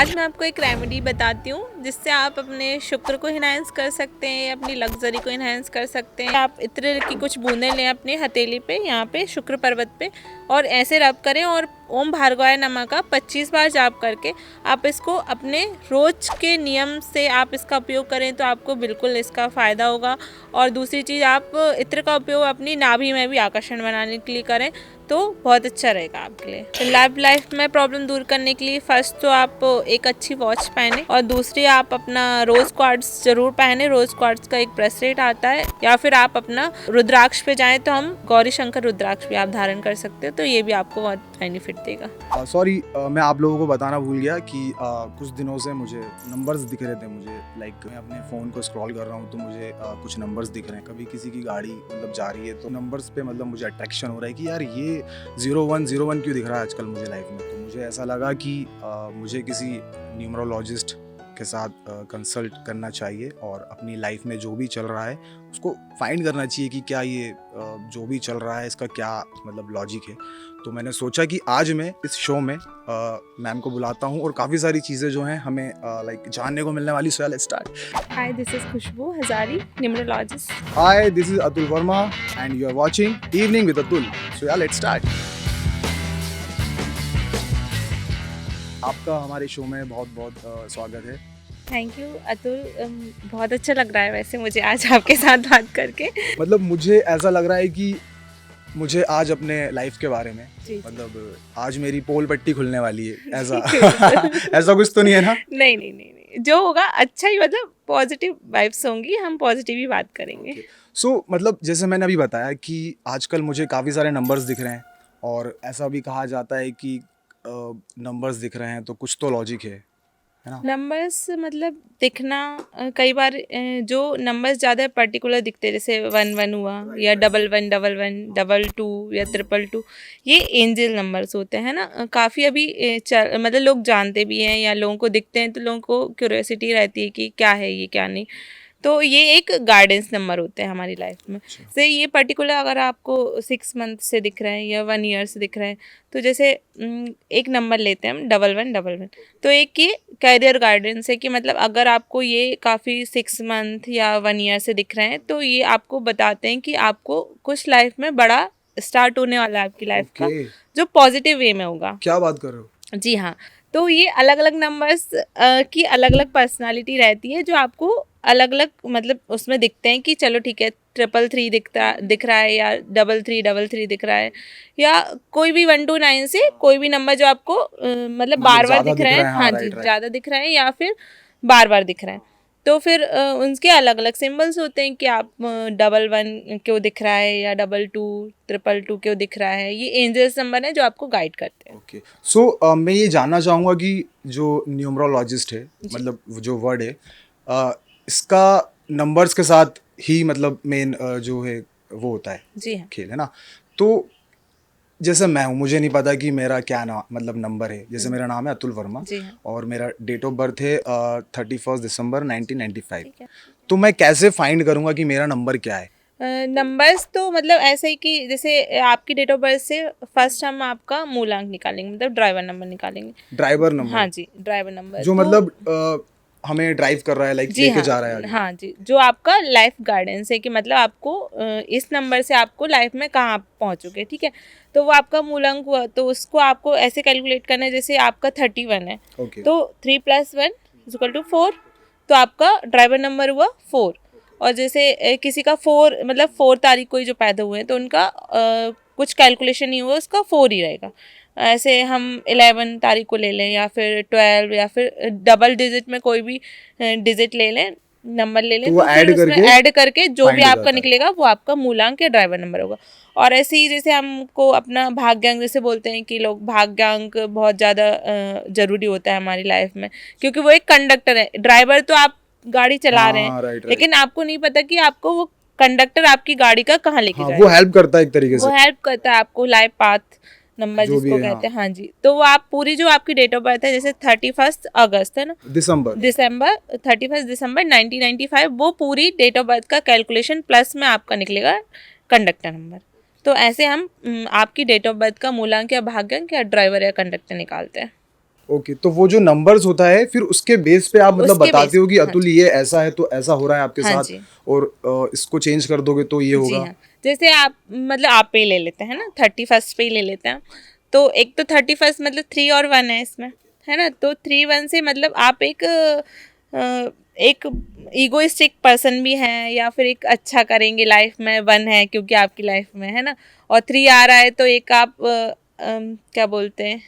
आज मैं आपको एक रेमेडी बताती हूँ जिससे आप अपने शुक्र को इन्हांस कर सकते हैं, अपनी लग्जरी को इन्हांस कर सकते हैं। आप इत्र की कुछ बूंदें लें अपनी हथेली पे, यहाँ पे शुक्र पर्वत पे, और ऐसे रब करें और ओम भार्गवाय नमः का 25 बार जाप करके आप इसको अपने रोज के नियम से आप इसका उपयोग करें तो आपको बिल्कुल इसका फ़ायदा होगा। और दूसरी चीज़, आप इत्र का उपयोग अपनी नाभि में भी आकर्षण बनाने के लिए करें तो बहुत अच्छा रहेगा आपके लिए। तो लव लाइफ में प्रॉब्लम दूर करने के लिए फर्स्ट तो आप एक अच्छी वॉच पहने और दूसरी आप अपना रोज क्वार्ट्स जरूर पहने। रोज क्वार्ट्स का एक ब्रेसलेट आता है, या फिर आप अपना रुद्राक्ष पे जाएं तो हम गौरी शंकर रुद्राक्ष भी आप धारण कर सकते हो, तो ये भी आपको बहुत बेनिफिट देगा। सॉरी, मैं आप लोगों को बताना भूल गया कि कुछ दिनों से मुझे नंबर्स दिख रहे थे। मुझे मैं अपने फ़ोन को स्क्रॉल कर रहा हूँ तो मुझे कुछ नंबर्स दिख रहे हैं। कभी किसी की गाड़ी जा रही है तो नंबर्स पे मुझे अट्रैक्शन हो रहा है कि यार ये 0101 क्यों दिख रहा है आजकल मुझे लाइफ में। तो मुझे ऐसा लगा कि मुझे किसी न्यूमरोलॉजिस्ट के साथ कंसल्ट करना चाहिए और अपनी लाइफ में जो भी चल रहा है उसको फाइंड करना चाहिए कि क्या ये जो भी चल रहा है इसका क्या लॉजिक है। तो मैंने सोचा कि आज मैं इस शो में मैम को बुलाता हूँ और काफ़ी सारी चीज़ें जो हैं हमें जानने को मिलने वाली। So let's start. Hi, this is Khushboo Hazari, numerologist. Hi, this is Atul Verma and you are watching evening with Atul. So let's start. आपका हमारे शो में बहुत बहुत स्वागत है। थैंक यू अतुल, बहुत अच्छा लग रहा है वैसे मुझे आज आपके साथ बात करके। मुझे ऐसा लग रहा है कि मुझे आज अपने लाइफ के बारे में आज मेरी पोल पट्टी खुलने वाली है। ऐसा कुछ तो नहीं है ना? नहीं, जो होगा अच्छा ही, पॉजिटिव वाइब्स होंगी, हम पॉजिटिव ही बात करेंगे। सो जैसे मैंने अभी बताया कि आजकल मुझे काफ़ी सारे नंबर्स दिख रहे हैं और ऐसा भी कहा जाता है कि नंबर्स दिख रहे हैं तो कुछ तो लॉजिक है ना? नंबर्स दिखना, कई बार जो नंबर्स ज़्यादा पर्टिकुलर दिखते हैं, जैसे 11 हुआ या 1111, 22 या 222, ये एंजल नंबर्स होते हैं ना। काफ़ी अभी लोग जानते भी हैं या लोगों को दिखते हैं तो लोगों को क्यूरियोसिटी रहती है कि क्या है ये क्या नहीं। तो ये एक गाइडेंस नंबर होते हैं हमारी लाइफ में। से ये पर्टिकुलर अगर आपको 6 मंथ से दिख रहे हैं या 1 ईयर से दिख रहे हैं, तो जैसे एक नंबर लेते हैं हम 1111, तो एक ये कैरियर गाइडेंस है कि अगर आपको ये काफ़ी 6 मंथ या 1 ईयर से दिख रहे हैं तो ये आपको बताते हैं कि आपको कुछ लाइफ में बड़ा स्टार्ट होने वाला है आपकी लाइफ का, जो पॉजिटिव वे में होगा। क्या बात कर रहे हो? जी हाँ। तो ये अलग अलग नंबर्स की अलग अलग पर्सनालिटी रहती है जो आपको अलग अलग उसमें दिखते हैं कि चलो ठीक है 333 दिख रहा है या 3333 दिख रहा है, या कोई भी 1 to 9 से कोई भी नंबर जो आपको बार बार दिख रहे हैं। हाँ जी, ज़्यादा दिख रहे हैं या फिर बार बार दिख रहे हैं, तो फिर उनके अलग अलग सिंबल्स होते हैं कि आप 11 क्यों दिख रहा है या 22 222 क्यों दिख रहा है। ये एंजल्स नंबर है जो आपको गाइड करते हैं। ओके, सो मैं ये जानना चाहूँगा कि जो न्यूमरोलॉजिस्ट है, जो वर्ड है, इसका नंबर्स के साथ ही मेन जो है वो होता है। जी हाँ। खेल है ना? तो जैसे मैं हूँ, मुझे नहीं पता कि मेरा क्या नंबर है। जैसे मेरा नाम है अतुल वर्मा और मेरा डेट ऑफ बर्थ है 31 दिसंबर 1995। तो मैं कैसे फाइंड करूँगा कि मेरा नंबर क्या है? नंबर्स तो ऐसे ही कि जैसे आपकी डेट ऑफ बर्थ से फर्स्ट हम आपका मूलांक निकालेंगे, ड्राइवर नंबर निकालेंगे। Driver number? हाँ जी, ड्राइवर नंबर जो हमें ड्राइव कर रहा है, लेके जा रहा है आगे। हाँ जी, जो आपका लाइफ गाइडेंस है कि आपको इस नंबर से आपको लाइफ में कहाँ पहुँचोगे, ठीक है। तो वो आपका मूलांक हुआ, तो उसको आपको ऐसे कैलकुलेट करना है जैसे आपका 31 है, तो 3 + 1 = 4, तो आपका ड्राइवर नंबर हुआ 4। और जैसे किसी का 4 तारीख को ही जो पैदा हुए हैं तो उनका कुछ कैलकुलेशन नहीं हुआ, उसका 4 ही रहेगा। ऐसे हम 11 तारीख को ले लें या फिर 12 या फिर डबल डिजिट में कोई भी डिजिट ले लें, नंबर ले लें, तो फिर उसमें ऐड करके जो भी आपका निकलेगा वो आपका मूलांक या ड्राइवर नंबर होगा। और ऐसे ही जैसे हमको अपना भाग्यांक जैसे बोलते हैं कि लोग, भाग्यांक बहुत ज़्यादा ज़रूरी होता है हमारी लाइफ में, क्योंकि वो एक कंडक्टर है। ड्राइवर तो आप गाड़ी चला रहे हैं, लेकिन आपको नहीं पता कि आपको वो कंडक्टर आपकी गाड़ी का कहाँ लेके जाएगा। वो हेल्प करता है एक तरीके से, वो हेल्प करता है आपको, लाइफ पाथ नंबर जिसको कहते हैं। हाँ जी, तो वो आप पूरी जो आपकी डेट ऑफ बर्थ है, जैसे 31 अगस्त है ना, दिसंबर 31 दिसंबर 1995, वो पूरी डेट ऑफ बर्थ का कैलकुलेशन प्लस में आपका निकलेगा कंडक्टर नंबर। तो ऐसे हम आपकी डेट ऑफ बर्थ का मूलांक या भाग्यांक या ड्राइवर या कंडक्टर निकालते हैं। ओके, तो वो जो नंबर्स होता है फिर उसके बेस पे आप मतलब उसके बताते बेस हो कि हाँ अतुल जी। ये ऐसा है तो ऐसा हो रहा है आपके हाँ साथ, जी। और इसको चेंज कर दोगे तो ये जी होगा। हाँ। जैसे आप मतलब आप पे ही ले लेते हैं ना, 31st पे ही ले लेते हैं। तो एक तो 31st मतलब 3 और 1 है इसमें, है ना? तो 3 1 से मतलब आप एक ईगोइस्टिक पर्सन भी हैं या फिर एक अच्छा करेंगे लाइफ में, 1 है क्योंकि आपकी लाइफ में, है ना? और 3 आ रहा है तो एक आप क्या बोलते हैं,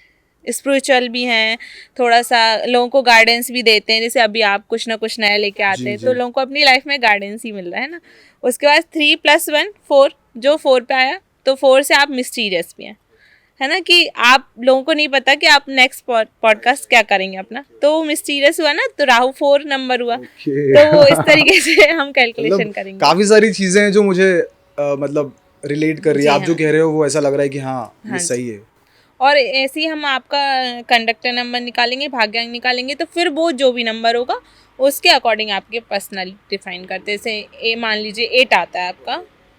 स्पिरिचुअल भी हैं, थोड़ा सा लोगों को गाइडेंस भी देते हैं। जैसे अभी आप कुछ ना कुछ नया लेके आते जी हैं जी। तो लोगों को अपनी लाइफ में गाइडेंस ही मिल रहा है ना। उसके बाद 3 + 1 4, जो 4 पे आया तो 4 से आप मिस्टीरियस भी हैं, है ना? कि आप लोगों को नहीं पता कि आप नेक्स्ट पॉडकास्ट क्या करेंगे अपना, तो वो मिस्टीरियस हुआ ना, तो राहु 4 नंबर हुआ। ओके तो वो इस तरीके से हम मतलब कैलकुलेशन करेंगे। काफी सारी चीजें हैं जो मुझे मतलब रिलेट कर रही है, जी आप जो हाँ। कह रहे हो वो ऐसा लग रहा है कि हाँ ये हाँ जी। सही है। और ऐसे ही हम आपका कंडक्टर नंबर निकालेंगे, भाग्यांक निकालेंगे, तो फिर वो जो भी नंबर होगा उसके अकॉर्डिंग आपके पर्सनल डिफाइन करते हैं। जैसे ए मान लीजिए 8 आता है आपका,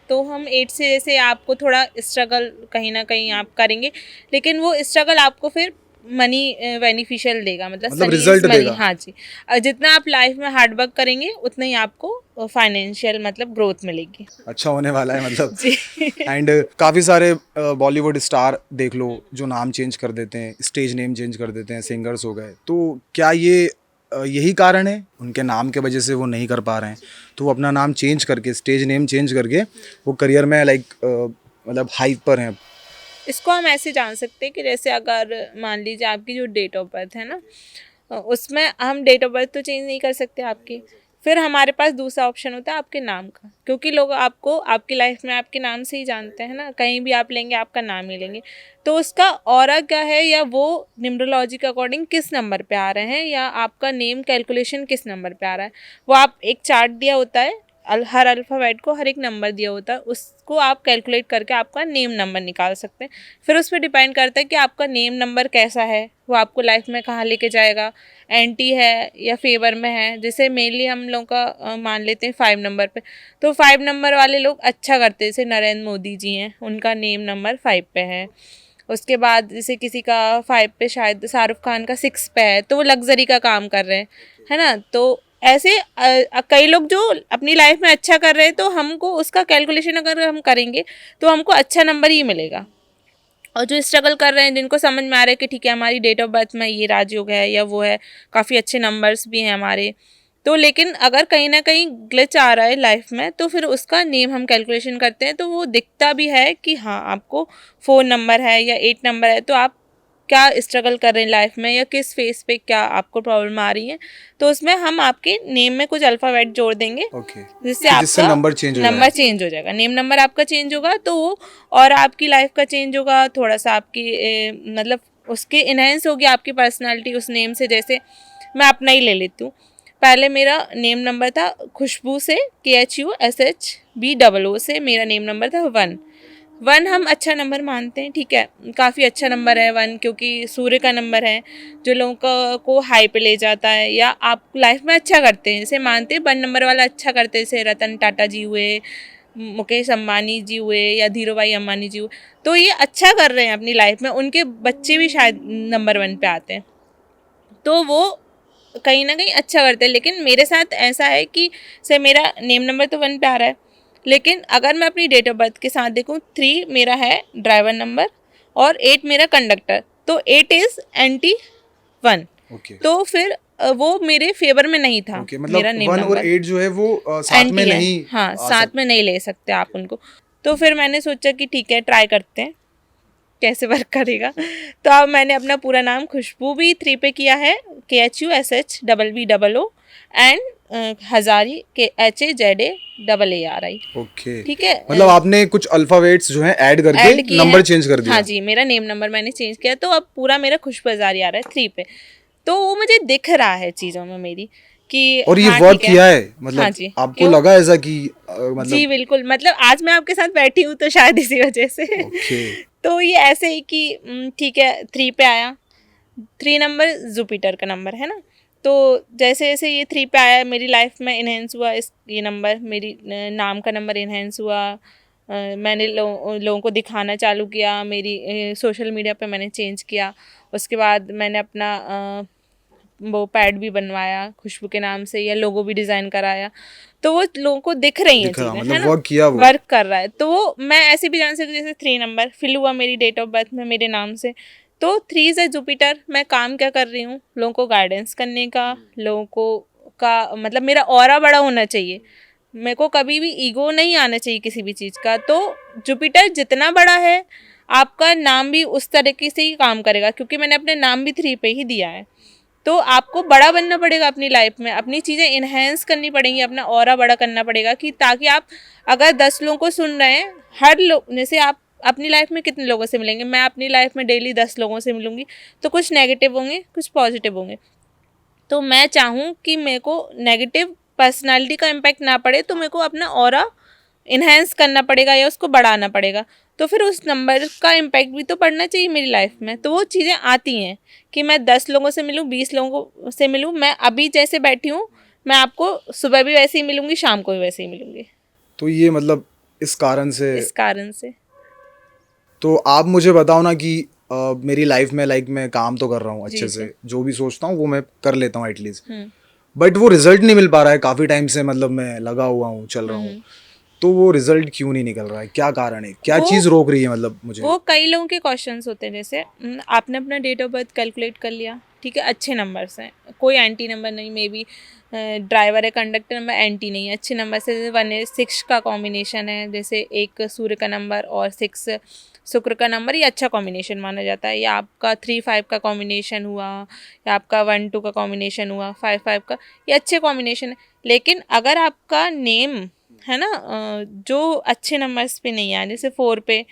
तो हम 8 से जैसे आपको थोड़ा स्ट्रगल कहीं ना कहीं आप करेंगे, लेकिन वो स्ट्रगल आपको फिर मनी बेनिफिशियल देगा, मतलब मतलब सनी इज रिजल्ट मनी। देगा। हाँ जी। जितना आप लाइफ में हार्ड वर्क करेंगे उतना ही आपको फाइनेंशियल मतलब ग्रोथ मिलेगी। अच्छा होने वाला है मतलब। जी। एंड काफ़ी सारे बॉलीवुड स्टार देख लो जो नाम चेंज कर देते हैं, स्टेज नेम चेंज कर देते हैं, सिंगर्स हो गए, तो क्या ये यही कारण है उनके नाम के वजह से वो नहीं कर पा रहे हैं, तो वो अपना नाम चेंज करके, स्टेज नेम चेंज करके वो करियर में लाइक मतलब हाइप पर हैं। इसको हम ऐसे जान सकते हैं कि जैसे अगर मान लीजिए आपकी जो डेट ऑफ बर्थ है ना, उसमें हम डेट ऑफ बर्थ तो चेंज नहीं कर सकते आपकी, फिर हमारे पास दूसरा ऑप्शन होता है आपके नाम का, क्योंकि लोग आपको आपकी लाइफ में आपके नाम से ही जानते हैं ना, कहीं भी आप लेंगे आपका नाम ही लेंगे। तो उसका ऑरा क्या है, या वो न्यूमरोलॉजी के अकॉर्डिंग किस नंबर पे आ रहे हैं, या आपका नेम कैलकुलेशन किस नंबर पे आ रहा है, वो आप एक चार्ट दिया होता है, हर अल्फ़ाबेट को हर एक नंबर दिया होता है, उसको आप कैलकुलेट करके आपका नेम नंबर निकाल सकते हैं। फिर उस पर डिपेंड करता है कि आपका नेम नंबर कैसा है, वो आपको लाइफ में कहाँ लेके जाएगा, एंटी है या फेवर में है। जैसे मेनली हम लोग का मान लेते हैं 5 नंबर पे, तो 5 नंबर वाले लोग अच्छा करते हैं, जैसे नरेंद्र मोदी जी हैं, उनका नेम नंबर 5 पे है। उसके बाद जैसे किसी का 5 पे शायद शाहरुख खान का 6 पे है, तो वो लग्जरी का काम कर रहे हैं, है ना? तो ऐसे कई लोग जो अपनी लाइफ में अच्छा कर रहे हैं, तो हमको उसका कैलकुलेशन अगर हम करेंगे तो हमको अच्छा नंबर ही मिलेगा। और जो स्ट्रगल कर रहे हैं, जिनको समझ में आ रहा है कि ठीक है हमारी डेट ऑफ बर्थ में ये राजयोग है या वो है, काफ़ी अच्छे नंबर्स भी हैं हमारे, तो लेकिन अगर कहीं ना कहीं ग्लिच आ रहा है लाइफ में, तो फिर उसका नेम हम कैलकुलेशन करते हैं, तो वो दिखता भी है कि हाँ आपको 4 नंबर है या 8 नंबर है, तो आप क्या स्ट्रगल कर रहे हैं लाइफ में, या किस फेस पे क्या आपको प्रॉब्लम आ रही है, तो उसमें हम आपके नेम में कुछ अल्फ़ाबेट जोड़ देंगे, ओके, जिससे जिससे आपका नंबर चेंज हो नंबर जाए। चेंज हो जाएगा, नेम नंबर आपका चेंज होगा, तो वो और आपकी लाइफ का चेंज होगा, थोड़ा सा आपकी मतलब उसके इन्हेंस होगी आपकी पर्सनालिटी उस नेम से। जैसे मैं अपना ही ले लेती हूँ, पहले मेरा नेम नंबर था खुशबू से, KHUSHBOO से मेरा नेम नंबर था 1। 1 हम अच्छा नंबर मानते हैं, ठीक है, काफ़ी अच्छा नंबर है 1, क्योंकि सूर्य का नंबर है जो लोगों को हाई पे ले जाता है, या आप लाइफ में अच्छा करते हैं, जैसे मानते हैं 1 नंबर वाला अच्छा करते हैं, जैसे रतन टाटा जी हुए, मुकेश अंबानी जी हुए, या धीरू भाई अंबानी जी हुए, तो ये अच्छा कर रहे हैं अपनी लाइफ में, उनके बच्चे भी शायद नंबर 1 पे आते हैं, तो वो कहीं ना कहीं अच्छा करते हैं। लेकिन मेरे साथ ऐसा है कि से मेरा नेम नंबर तो 1 पे आ रहा है, लेकिन अगर मैं अपनी डेट ऑफ बर्थ के साथ देखूँ, 3 मेरा है ड्राइवर नंबर और 8 मेरा कंडक्टर, तो 8 इज़ एंटी 1, ओके तो फिर वो मेरे फेवर में नहीं था, ओके, मेरा मतलब नेम 1 और नंबर 8 जो है वो साथ में एंटी है, नहीं हाँ आ साथ में सकते। नहीं ले सकते आप उनको। तो फिर मैंने सोचा कि ठीक है ट्राई करते हैं कैसे वर्क करेगा, तो अब मैंने अपना पूरा नाम खुशबू भी 3 पे किया है, KHUSHBBO and Hazari HAZAAARI, okay, ठीक है, मतलब आपने कुछ अल्फाबेट्स जो हैं ऐड करके ऐड किए नंबर हैं। चेंज कर हाँ दिया। जी, मेरा नेम नंबर मैंने चेंज किया, तो अब पूरा मेरा खुशबू हजारी आ रहा है 3 पे, तो वो मुझे दिख रहा है चीज़ों में मेरी कि और ये हाँ वर्क ठीक है। किया है, हाँ मतलब जी। आपको क्यों? लगा ऐसा कि जी मतलब। बिल्कुल, मतलब आज मैं आपके साथ बैठी हूँ तो शायद इसी वजह से। ओके तो ये ऐसे ही कि ठीक है 3 पे आया, 3 नंबर जुपिटर का नंबर है ना, तो जैसे जैसे ये 3 पे आया मेरी लाइफ में इन्हेंस हुआ, इस ये नंबर मेरी नाम का नंबर इन्हेंस हुआ, मैंने लोगों को दिखाना चालू किया, मेरी सोशल मीडिया पे मैंने चेंज किया, उसके बाद मैंने अपना वो पैड भी बनवाया खुशबू के नाम से, या लोगो भी डिज़ाइन कराया, तो वो लोगों को दिख रही हैं चीज़ें, है ना, वर्क किया, वो वर्क कर रहा है। तो वो मैं ऐसे भी जान सकती हूँ, जैसे 3 नंबर फिल हुआ मेरी डेट ऑफ बर्थ में मेरे नाम से, तो 3 इज जुपिटर। मैं काम क्या कर रही हूँ, लोगों को गाइडेंस करने का, लोगों को का मतलब मेरा ऑरा बड़ा होना चाहिए, मेरे को कभी भी ईगो नहीं आना चाहिए किसी भी चीज़ का। तो जुपिटर जितना बड़ा है आपका नाम भी उस तरीके से ही काम करेगा, क्योंकि मैंने अपने नाम भी 3 पे ही दिया है। तो आपको बड़ा बनना पड़ेगा अपनी लाइफ में, अपनी चीज़ें इन्हेंस करनी पड़ेंगी, अपना ऑरा बड़ा करना पड़ेगा, कि ताकि आप अगर 10 लोगों को सुन रहे हैं, हर लोग, जैसे आप अपनी लाइफ में कितने लोगों से मिलेंगे, मैं अपनी लाइफ में डेली 10 लोगों से मिलूंगी, तो कुछ नेगेटिव होंगे कुछ पॉजिटिव होंगे। तो मैं चाहूँ कि मेरे को नेगेटिव पर्सनालिटी का इम्पैक्ट ना पड़े, तो मेरे को अपना ऑरा इन्हेंस करना पड़ेगा या उसको बढ़ाना पड़ेगा। तो फिर उस नंबर का इम्पैक्ट भी तो पड़ना चाहिए मेरी लाइफ में। तो वो चीज़ें आती हैं कि मैं 10 लोगों से मिलूँ, 20 लोगों से मिलूँ। मैं अभी जैसे बैठी हूँ, मैं आपको सुबह भी वैसे ही मिलूँगी, शाम को भी वैसे ही मिलूँगी। तो ये मतलब इस कारण से तो आप मुझे बताओ ना कि मेरी लाइफ में लाइक मैं काम तो कर रहा हूँ अच्छे से, जो भी सोचता हूँ वो मैं कर लेता हूँ एटलीस्ट, बट वो रिजल्ट नहीं मिल पा रहा है काफ़ी टाइम से, मतलब मैं लगा हुआ हूँ, चल रहा हूँ, तो वो रिजल्ट क्यों नहीं निकल रहा है, क्या कारण है, क्या चीज़ रोक रही है मतलब मुझे? वो कई लोगों के क्वेश्चंस होते हैं, जैसे आपने अपना डेट ऑफ बर्थ कैलकुलेट कर लिया, ठीक है, अच्छे नंबर्स हैं, कोई एंटी नंबर नहीं, मे बी ड्राइवर है, कंडक्टर नंबर एंटी नहीं है, अच्छे नंबर से 1 6 का कॉम्बिनेशन है, जैसे 1 सूर्य का नंबर और 6 शुक्र का नंबर, ये अच्छा कॉम्बिनेशन माना जाता है। या आपका 3 5 का कॉम्बिनेशन हुआ, या आपका 1 2 का कॉम्बिनेशन हुआ, 5 5 का, ये अच्छे कॉम्बिनेशन है। लेकिन अगर आपका नेम है ना जो अच्छे नंबर्स पे नहीं आया, जैसे 4 पे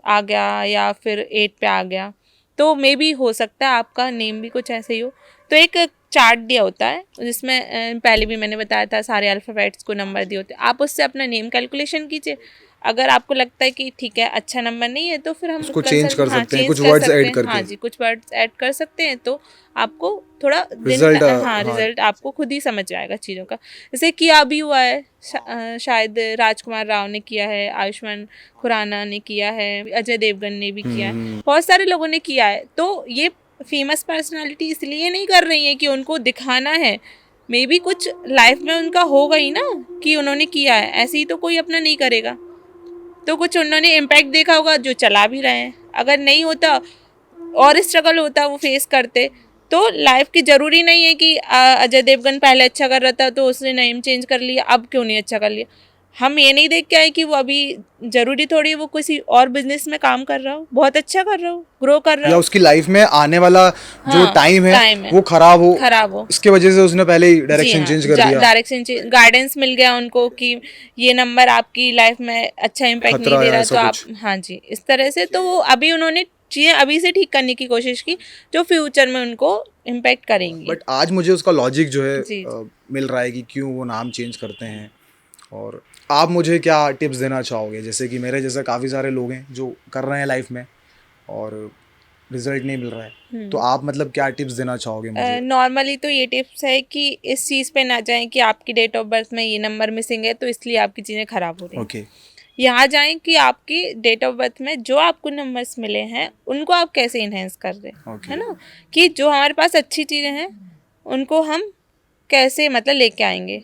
आ गया या फिर 8 पे आ गया, तो मे बी हो सकता है आपका नेम भी कुछ ऐसे ही हो। तो एक चार्ट दिया होता है जिसमें पहले भी मैंने बताया था, सारे अल्फ़ाबेट्स को नंबर दिए होते हैं, आप उससे अपना नेम कैलकुलेशन कीजिए। अगर आपको लगता है कि ठीक है अच्छा नंबर नहीं है, तो फिर हम उसको चेंज कर सकते हैं, कुछ वर्ड्स ऐड करके। हाँ जी, कुछ वर्ड्स ऐड कर सकते हैं, तो आपको थोड़ा रिजल्ट, रिजल्ट आपको खुद ही समझ आएगा चीज़ों का। जैसे किया भी हुआ है, शायद राजकुमार राव ने किया है, आयुष्मान खुराना ने किया है, अजय देवगन ने भी किया है, बहुत सारे लोगों ने किया है। तो ये फेमस पर्सनालिटी इसलिए नहीं कर रही है कि उनको दिखाना है, मे बी कुछ लाइफ में उनका होगा ही ना कि उन्होंने किया है, ऐसे ही तो कोई अपना नहीं करेगा, तो कुछ उन्होंने इम्पैक्ट देखा होगा जो चला भी रहे हैं। अगर नहीं होता और स्ट्रगल होता, वो फेस करते, तो लाइफ की ज़रूरी नहीं है कि अजय देवगन पहले अच्छा कर रहा था तो उसने नेम चेंज कर लिया, अब क्यों नहीं अच्छा कर लिया। हम ये नहीं देख के आए कि वो अभी ज़रूरी थोड़ी है वो किसी और बिजनेस में काम कर रहा हो, बहुत अच्छा कर रहा हो, ग्रो कर रहा हो, या उसकी लाइफ में आने वाला जो टाइम है वो खराब हो, इसके वजह से उसने पहले ही डायरेक्शन चेंज कर दिया, डायरेक्शन चेंज, गाइडेंस मिल गया उनको कि ये नंबर आपकी लाइफ में अच्छा इम्पैक्ट नहीं दे रहा, तो आप, हाँ जी, इस तरह से। तो वो अभी उन्होंने चीज़ें अभी से ठीक करने की कोशिश की जो फ्यूचर में उनको इम्पैक्ट करेंगी। बट आज मुझे उसका लॉजिक जो है मिल रहा है कि क्यों वो नाम चेंज करते हैं। और आप मुझे क्या टिप्स देना चाहोगे, जैसे कि मेरे जैसे काफ़ी सारे लोग हैं जो कर रहे हैं लाइफ में और रिजल्ट नहीं मिल रहा है, तो आप मतलब क्या टिप्स देना चाहोगे मुझे? नॉर्मली तो ये टिप्स है कि इस चीज़ पे ना जाएं कि आपकी डेट ऑफ बर्थ में ये नंबर मिसिंग है तो इसलिए आपकी चीज़ें ख़राब हो रही हैं। ओके, यहाँ जाएं कि आपकी डेट ऑफ बर्थ में जो आपको नंबर्स मिले हैं उनको आप कैसे इन्हेंस कर रहे हैं, है ना, कि जो हमारे पास अच्छी चीज़ें हैं उनको हम कैसे मतलब लेके आएंगे।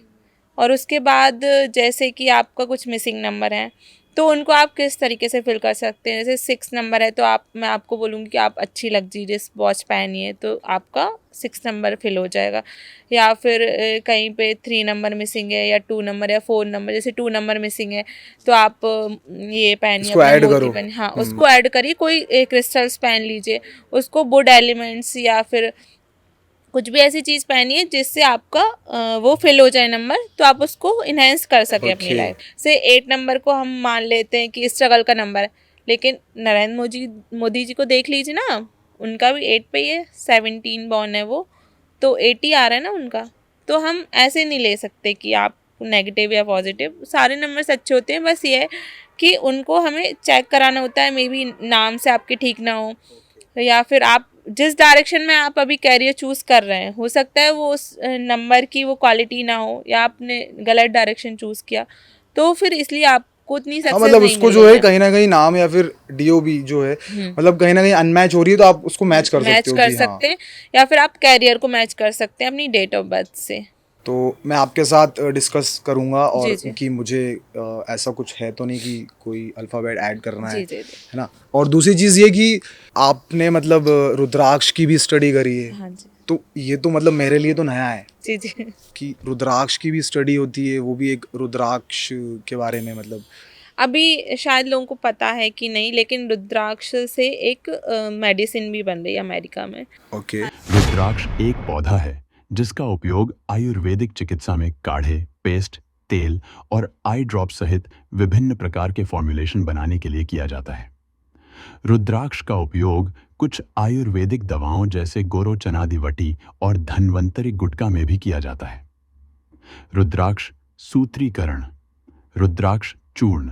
और उसके बाद जैसे कि आपका कुछ मिसिंग नंबर हैं तो उनको आप किस तरीके से फिल कर सकते हैं। जैसे 6 नंबर है तो मैं आपको बोलूँगी कि आप अच्छी लग्जीरियस वॉच पहनिए तो आपका 6 नंबर फिल हो जाएगा। या फिर कहीं पे 3 नंबर मिसिंग है या 2 नंबर या 4 नंबर, जैसे 2 नंबर मिसिंग है तो आप ये पहनिए, मोती पहनिए, हाँ उसको ऐड करिए, कोई क्रिस्टल्स पहन लीजिए, उसको वुड एलिमेंट्स या फिर कुछ भी ऐसी चीज़ पहनी है जिससे आपका वो फिल हो जाए नंबर, तो आप उसको इन्हेंस कर सकें अपनी लाइफ से। 8 नंबर को हम मान लेते हैं कि स्ट्रगल का नंबर है, लेकिन नरेंद्र मोदी जी को देख लीजिए ना, उनका भी 8 पे ही है, 17 बॉर्न है वो, तो 80 आ रहा है ना उनका। तो हम ऐसे नहीं ले सकते कि आप नेगेटिव या पॉजिटिव, सारे नंबर्स अच्छे होते हैं, बस ये है कि उनको हमें चेक कराना होता है, मे बी नाम से आपके ठीक ना हो, या फिर आप जिस डायरेक्शन में आप अभी कैरियर चूज़ कर रहे हैं हो सकता है वो उस नंबर की वो क्वालिटी ना हो, या आपने गलत डायरेक्शन चूज़ किया, तो फिर इसलिए आप आपको उतनी हाँ, सक्सेस मतलब नहीं उसको मिल जो रही है कहीं ना कहीं नाम या फिर डीओबी जो है मतलब कहीं ना कहीं अनमैच हो रही है, तो आप उसको मैच कर सकते मैच हो कर कि हाँ। सकते हैं, या फिर आप कैरियर को मैच कर सकते हैं अपनी डेट ऑफ बर्थ से। तो मैं आपके साथ डिस्कस करूंगा, और जी जी कि मुझे ऐसा कुछ है तो नहीं कि कोई अल्फ़ाबेट ऐड करना जी जी जी। है ना। और दूसरी चीज़ ये कि आपने मतलब रुद्राक्ष की भी स्टडी करी है, हाँ जी तो ये तो मतलब मेरे लिए तो नया है जी जी। कि रुद्राक्ष की भी स्टडी होती है, वो भी एक रुद्राक्ष के बारे में मतलब। अभी शायद लोगों को पता है कि नहीं, लेकिन रुद्राक्ष से एक मेडिसिन भी बन रही है अमेरिका में। ओके। रुद्राक्ष एक पौधा है जिसका उपयोग आयुर्वेदिक चिकित्सा में काढ़े, पेस्ट, तेल और आई ड्रॉप सहित विभिन्न प्रकार के फॉर्मुलेशन बनाने के लिए किया जाता है। रुद्राक्ष का उपयोग कुछ आयुर्वेदिक दवाओं जैसे गोरोचनादिवटी और धन्वंतरी गुटका में भी किया जाता है। रुद्राक्ष सूत्रीकरण, रुद्राक्ष चूर्ण,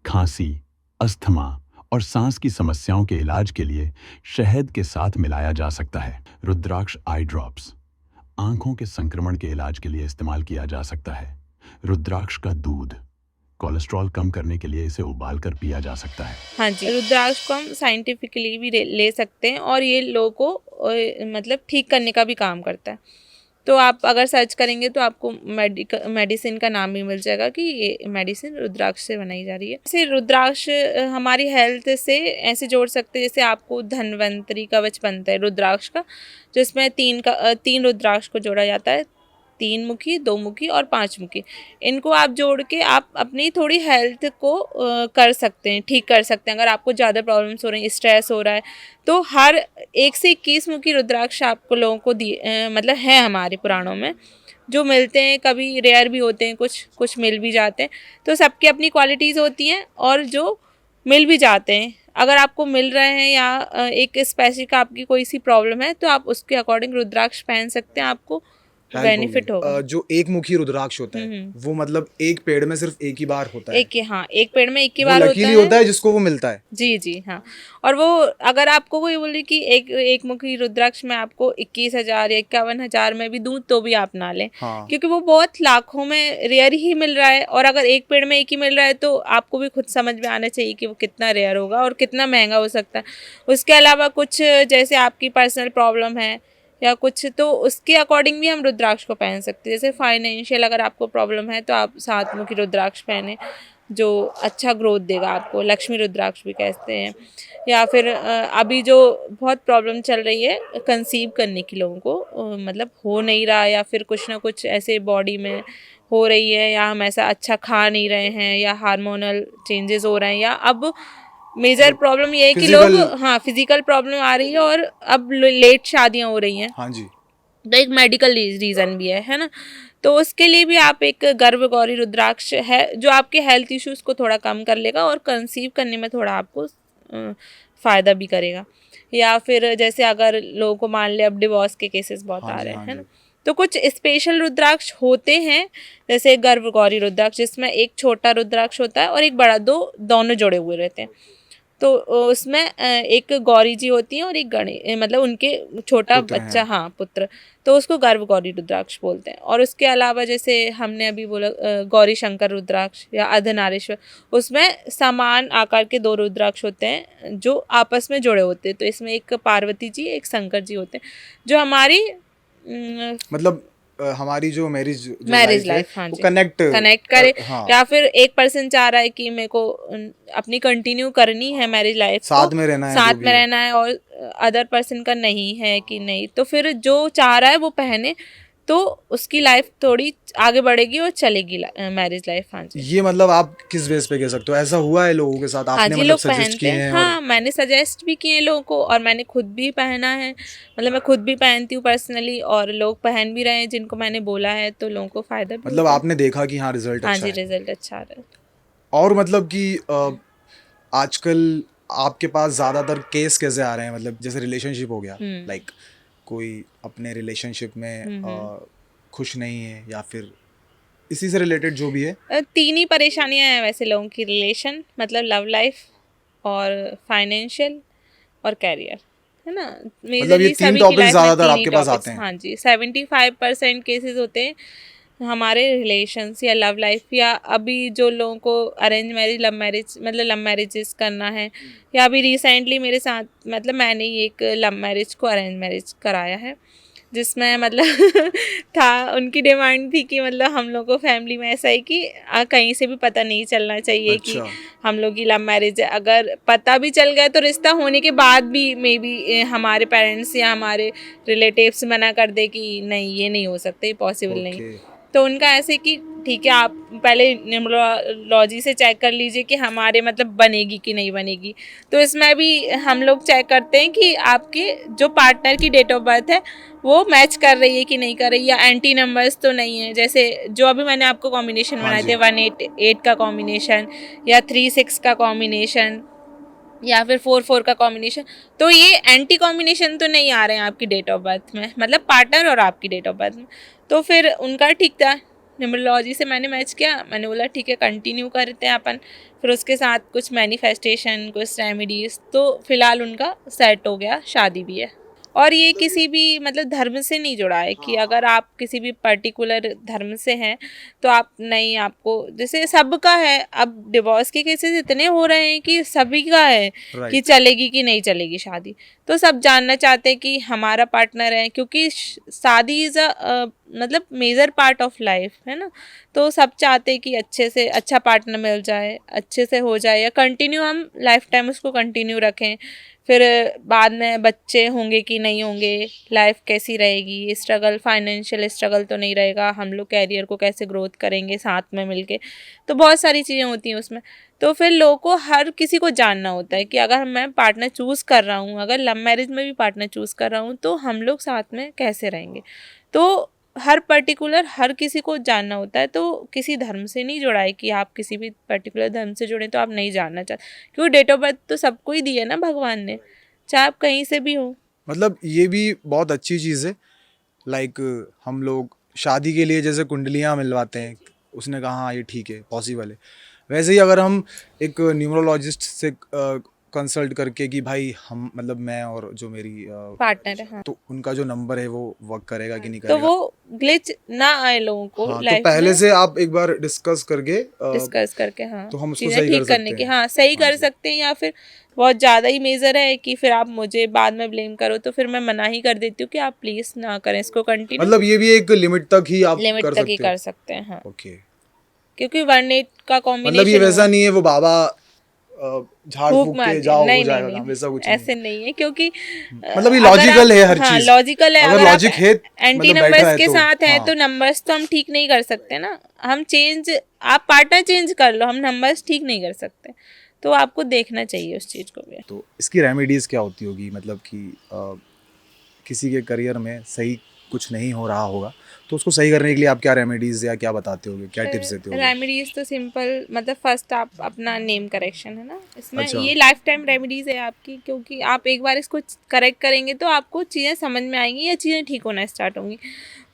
खांसी, अस्थमा और सांस की समस्याओं के इलाज के लिए शहद के साथ मिलाया जा सकता है। रुद्राक्ष आई ड्रॉप्स आंखों के संक्रमण के इलाज के लिए इस्तेमाल किया जा सकता है। रुद्राक्ष का दूध कोलेस्ट्रॉल कम करने के लिए इसे उबालकर पिया जा सकता है। हाँ जी, रुद्राक्ष को हम साइंटिफिकली भी ले सकते हैं, और ये लोगों को मतलब ठीक करने का भी काम करता है। तो आप अगर सर्च करेंगे तो आपको मेडिसिन का नाम भी मिल जाएगा कि ये मेडिसिन रुद्राक्ष से बनाई जा रही है। जैसे रुद्राक्ष हमारी हेल्थ से ऐसे जोड़ सकते हैं, जैसे आपको धन्वंतरी कवच बनता है रुद्राक्ष का, जिसमें तीन रुद्राक्ष को जोड़ा जाता है, 3 मुखी, 2 मुखी और 5 मुखी। इनको आप जोड़ के आप अपनी थोड़ी हेल्थ को कर सकते हैं, ठीक कर सकते हैं। अगर आपको ज़्यादा प्रॉब्लम्स हो रही हैं, स्ट्रेस हो रहा है, तो हर 1 से 21 मुखी रुद्राक्ष आपको लोगों को मतलब है हमारे पुराणों में, जो मिलते हैं, कभी रेयर भी होते हैं, कुछ मिल भी जाते हैं। तो सबकी अपनी क्वालिटीज़ होती हैं, और जो मिल भी जाते हैं, अगर आपको मिल रहे हैं या एक स्पेसिफिक आपकी कोई सी प्रॉब्लम है, तो आप उसके अकॉर्डिंग रुद्राक्ष पहन सकते हैं, आपको हेल्प होगी। बेनिफिट होगा। जो एक मुखी रुद्राक्ष होता है वो मतलब एक पेड़ में सिर्फ एक ही बार होता है। एक ही, हाँ, एक पेड़ में एक ही वो बार होता लकीली है। होता है जिसको वो मिलता है। जी जी हाँ। और वो अगर आपको कोई बोले कि एक मुखी रुद्राक्ष में आपको 21,000 या 51,000 में भी दूं, तो भी आप ना लें। हाँ। क्योंकि वो बहुत लाखों में रेयर ही मिल रहा है, और अगर एक पेड़ में एक ही मिल रहा है, तो आपको भी खुद समझ में आना चाहिए कि वो कितना रेयर होगा और कितना महंगा हो सकता है। उसके अलावा कुछ जैसे आपकी पर्सनल प्रॉब्लम है या कुछ, तो उसके अकॉर्डिंग भी हम रुद्राक्ष को पहन सकते हैं। जैसे फाइनेंशियल अगर आपको प्रॉब्लम है, तो आप 7 मुखी रुद्राक्ष पहने, जो अच्छा ग्रोथ देगा आपको, लक्ष्मी रुद्राक्ष भी कहते हैं। या फिर अभी जो बहुत प्रॉब्लम चल रही है कंसीव करने की, लोगों को मतलब हो नहीं रहा, या फिर कुछ ना कुछ ऐसे बॉडी में हो रही है, या हम ऐसा अच्छा खा नहीं रहे हैं, या हार्मोनल चेंजेस हो रहे हैं, या अब मेजर प्रॉब्लम ये है कि लोग, हाँ, फिजिकल प्रॉब्लम आ रही है, और अब लेट शादियां हो रही हैं। हाँ जी। तो एक मेडिकल रीज़न भी है ना। तो उसके लिए भी आप एक गर्भगौरी रुद्राक्ष है, जो आपके हेल्थ इश्यूज को थोड़ा कम कर लेगा, और कंसीव करने में थोड़ा आपको फ़ायदा भी करेगा। या फिर जैसे अगर लोगों को मान ले अब डिवोर्स के केसेस बहुत आ रहे हैं, है ना, तो कुछ स्पेशल रुद्राक्ष होते हैं, जैसे गर्भगौरी रुद्राक्ष, जिसमें एक छोटा रुद्राक्ष होता है और एक बड़ा, दोनों जुड़े हुए रहते हैं। तो उसमें एक गौरी जी होती हैं और एक मतलब उनके छोटा बच्चा, हाँ, पुत्र, तो उसको गर्भगौरी रुद्राक्ष बोलते हैं। और उसके अलावा जैसे हमने अभी बोला गौरी शंकर रुद्राक्ष या अर्धनारीश्वर, उसमें समान आकार के 2 रुद्राक्ष होते हैं जो आपस में जुड़े होते हैं। तो इसमें एक पार्वती जी, एक शंकर जी होते हैं, जो हमारी मतलब हमारी जो मैरिज लाइफ, हाँ, वो कनेक्ट करे। हाँ। या फिर एक पर्सन चाह रहा है कि मेरे को अपनी कंटिन्यू करनी है मैरिज लाइफ, साथ में रहना है, साथ में रहना है, और अदर पर्सन का नहीं है कि नहीं, तो फिर जो चाह रहा है वो पहने, तो उसकी लाइफ थोड़ी आगे बढ़ेगी और चलेगी मैरिज लाइफ। हाँ जी। ये मतलब आप किस बेस पे कह सकते हो, ऐसा हुआ है लोगों के साथ? आपने हाँ जी, मतलब लोग सजेस्ट किए हैं? हाँ, मैंने सजेस्ट भी किए हैं लोगों को, और मैंने खुद भी पहना है। मतलब मैं खुद भी पहनती हूँ पर्सनली, और लोग पहन भी रहे हैं जिनको मैंने बोला है, तो लोगों को फ़ायदा भी मतलब आपने देखा कि हाँ रिजल्ट अच्छा है? हाँ जी, रिजल्ट अच्छा आ रहा है। और मतलब कि आजकल आपके पास ज़्यादातर केस कैसे आ रहे हैं? मतलब जैसे रिलेशनशिप हो गया, लाइक कोई अपने रिलेशनशिप में खुश नहीं है, या फिर इसी से रिलेटेड जो भी है। 3 ही परेशानियां हैं वैसे लोगों की, रिलेशन, मतलब लव लाइफ, और फाइनेंशियल, और कैरियर, है ना। मतलब ये 3 टॉपिक ज़्यादातर आपके पास आते हैं? हाँ जी, 75% केसेस होते हैं हमारे रिलेशंस या लव लाइफ, या अभी जो लोगों को अरेंज मैरिज, लव मैरिज, मतलब लव मैरिजेस करना है, या अभी रिसेंटली मेरे साथ मतलब मैंने ही एक लव मैरिज को अरेंज मैरिज कराया है, जिसमें मतलब था, उनकी डिमांड थी कि मतलब हम लोग को फैमिली में ऐसा है कि कहीं से भी पता नहीं चलना चाहिए कि हम लोग की लव मैरिज है। अगर पता भी चल गया तो रिश्ता होने के बाद भी मे बी हमारे पेरेंट्स या हमारे रिलेटिव्स मना कर दे कि नहीं ये नहीं हो सकता, ये पॉसिबल नहीं। तो उनका ऐसे कि ठीक है आप पहले न्यूमरोलॉजी से चेक कर लीजिए कि हमारे मतलब बनेगी कि नहीं बनेगी। तो इसमें भी हम लोग चेक करते हैं कि आपके जो पार्टनर की डेट ऑफ बर्थ है वो मैच कर रही है कि नहीं कर रही, या एंटी नंबर्स तो नहीं है। जैसे जो अभी मैंने आपको कॉम्बिनेशन बनाए थे 188 का कॉम्बिनेशन, या 36 का कॉम्बिनेशन, या फिर 44 का कॉम्बिनेशन, तो ये एंटी कॉम्बिनेशन तो नहीं आ रहे हैं आपकी डेट ऑफ बर्थ में, मतलब पार्टनर और आपकी डेट ऑफ बर्थ में। तो फिर उनका ठीक था, न्यूमरोलॉजी से मैंने मैच किया, मैंने बोला ठीक है कंटिन्यू करते हैं अपन। फिर उसके साथ कुछ मैनिफेस्टेशन, कुछ रेमेडीज, तो फिलहाल उनका सेट हो गया, शादी भी है। और ये किसी भी मतलब धर्म से नहीं जुड़ा है कि अगर आप किसी भी पर्टिकुलर धर्म से हैं तो आप नहीं, आपको जैसे सबका है। अब डिवोर्स के केसेस इतने हो रहे हैं कि सभी का है कि चलेगी कि नहीं चलेगी शादी। तो सब जानना चाहते हैं कि हमारा पार्टनर है, क्योंकि शादी इज़ अ मतलब मेजर पार्ट ऑफ लाइफ है ना। तो सब चाहते हैं कि अच्छे से अच्छा पार्टनर मिल जाए, अच्छे से हो जाए, या कंटिन्यू हम लाइफ टाइम उसको कंटिन्यू रखें। फिर बाद में बच्चे होंगे कि नहीं होंगे, लाइफ कैसी रहेगी, स्ट्रगल, फाइनेंशियल स्ट्रगल तो नहीं रहेगा, हम लोग कैरियर को कैसे ग्रोथ करेंगे साथ में मिलके। तो बहुत सारी चीज़ें होती हैं उसमें। तो फिर लोगों को, हर किसी को जानना होता है कि अगर मैं पार्टनर चूज़ कर रहा हूँ, अगर लव मैरिज में भी पार्टनर चूज़ कर रहा हूँ, तो हम लोग साथ में कैसे रहेंगे। तो हर पर्टिकुलर हर किसी को जानना होता है। तो किसी धर्म से नहीं जुड़ा है कि आप किसी भी पर्टिकुलर धर्म से जुड़े तो आप नहीं जानना चाहते, क्योंकि डेट ऑफ बर्थ तो सबको ही दी है ना भगवान ने, चाहे आप कहीं से भी हो। मतलब ये भी बहुत अच्छी चीज़ है। लाइक हम लोग शादी के लिए जैसे कुंडलियाँ मिलवाते हैं, उसने कहा हाँ ये ठीक है, पॉसिबल है। वैसे ही अगर हम एक न्यूमरोलॉजिस्ट से कंसल्ट करके कि भाई हम मतलब मैं और जो मेरी पार्टनर है, हाँ, तो उनका जो नंबर है वो वर्क करेगा कि नहीं तो करेगा, वो ग्लिच ना आए लोगों को हाँ, तो लाइफ पहले में से आप एक बार डिस्कस करके हाँ तो हम उसको चीज़ें सही कर ठीक करने सकते की, हैं। हाँ सही हाँ कर जी। सकते हैं। या फिर बहुत ज़्यादा ही मेजर है कि फिर आप मुझे बाद में ब्लेम करो, तो फिर मैं मना ही कर देती हूँ कि आप प्लीज़ ना करें इसको कंटिन्यू। मतलब ये भी एक लिमिट तक ही आप लिमिट कर तक ही सकते हो। कर सकते हैं, हाँ, ओके। क्योंकि 1-8 का मतलब ये कॉम्बिनेशन वैसा हुआ, नहीं है वो बाबा झाड़ फूक फूक मार के के, जाओ हो नहीं नहीं जाएगा काम, नहीं, वैसा कुछ नहीं ऐसे नहीं है। क्योंकि मतलब ये अगर आप, लॉजिकल है हर हाँ चीज। लॉजिकल है, अगर अगर आप लॉजिक है एंटी मतलब बैठ रहा नंबर्स है के तो साथ हैं हाँ। तो नंबर्स तो हम ठीक नहीं कर सकते ना। हम चेंज, आप पार्टनर चेंज कर लो, हम नंबर्स ठीक नहीं कर सकते। तो आपको देखना चाहिए उस चीज़ को भी। तो इसकी रेमेडीज क्या होती होगी, मतलब कि किसी के करियर में सही कुछ नहीं हो रहा होगा तो उसको सही करने के लिए आप क्या रेमेडीज या क्या बताते होगे, क्या टिप्स देते होगे? रेमेडीज तो सिंपल, मतलब फर्स्ट आप अपना नेम करेक्शन है ना, इसमें अच्छा। ये लाइफ टाइम रेमेडीज है आपकी, क्योंकि आप एक बार इसको करेक्ट करेंगे तो आपको चीज़ें समझ में आएंगी या चीज़ें ठीक होना स्टार्ट होंगी।